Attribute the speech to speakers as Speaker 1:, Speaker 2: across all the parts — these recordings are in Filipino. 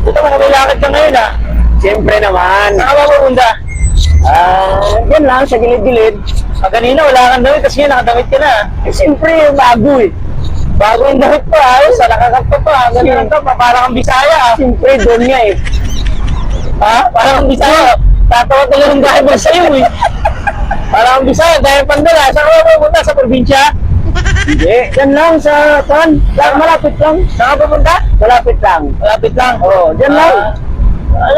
Speaker 1: Ito mo, may lakad ka ngayon ah.
Speaker 2: Siyempre naman.
Speaker 1: Saan ka ba pupunta?
Speaker 2: Yan lang, sa gilid-gilid.
Speaker 1: Kanina wala kang damit kasi nga nakadamit ka na.
Speaker 2: Eh, siyempre, bago eh.
Speaker 1: Bago yung damit pa, ayos, nakakapto pa. Ganda lang to, parang kang Bisaya ah.
Speaker 2: Siyempre, doon nga eh.
Speaker 1: Ha? Parang kang Bisaya. Tatawa talaga ng driver sa'yo eh. Parang kang Bisaya, dahil pandala. Saan ka ba pupunta? Sa probinsya?
Speaker 2: Hindi. Yan lang sa kan. Malapit lang.
Speaker 1: Saan ka pupunta?
Speaker 2: Malapit lang.
Speaker 1: Malapit lang.
Speaker 2: Oo, dyan lang.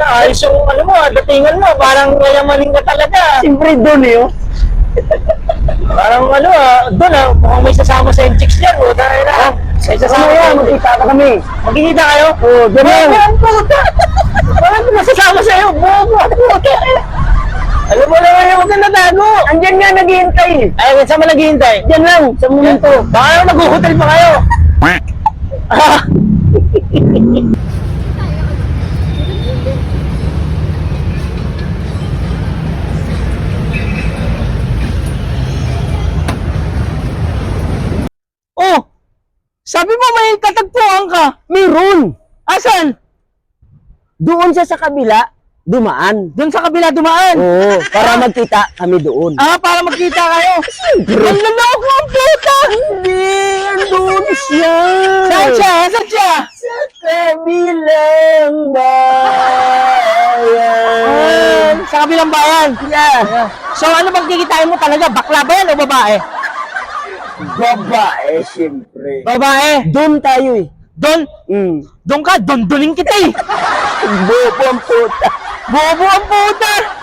Speaker 1: Ayos yung ano mo, datingan mo, parang yayamanin ka talaga.
Speaker 2: Siyempre, doon eh. Oh.
Speaker 1: Parang ano doon mukhang may sasama sa chicks dyan. Dahil na, may sasama
Speaker 2: Ano yan,
Speaker 1: sa
Speaker 2: magkita na kami.
Speaker 1: Magkikita kayo?
Speaker 2: Oo, doon lang.
Speaker 1: Bakit masasama sa'yo? Bobo! Alam mo naman yung maganda tago.
Speaker 2: Andyan nga naghihintay eh.
Speaker 1: Ay, saan mo naghihintay?
Speaker 2: Diyan lang, sa momento.
Speaker 1: Baka mag-hotel pa kayo. Ah. Oh, sabi mo may katagpuan ka.
Speaker 2: Meron.
Speaker 1: Asan?
Speaker 2: Doon siya sa kabila, dumaan.
Speaker 1: Doon sa kabila dumaan.
Speaker 2: Oo, para magkita kami doon.
Speaker 1: Para magkita kayo. Ang lalako ang puta.
Speaker 2: Hindi, andun siya.
Speaker 1: Saan siya? Saan siya?
Speaker 2: Sa kabilang bayan.
Speaker 1: Sa kabilang bayan.
Speaker 2: Yeah.
Speaker 1: So ano bang kikitain mo talaga? Bakla ba yan o babae?
Speaker 2: Babae, siyempre.
Speaker 1: Babae.
Speaker 2: Doon tayo eh.
Speaker 1: Doon? Doon ka, dondonin kita eh.
Speaker 2: Bobo ang puta.
Speaker 1: Bobo ang puta.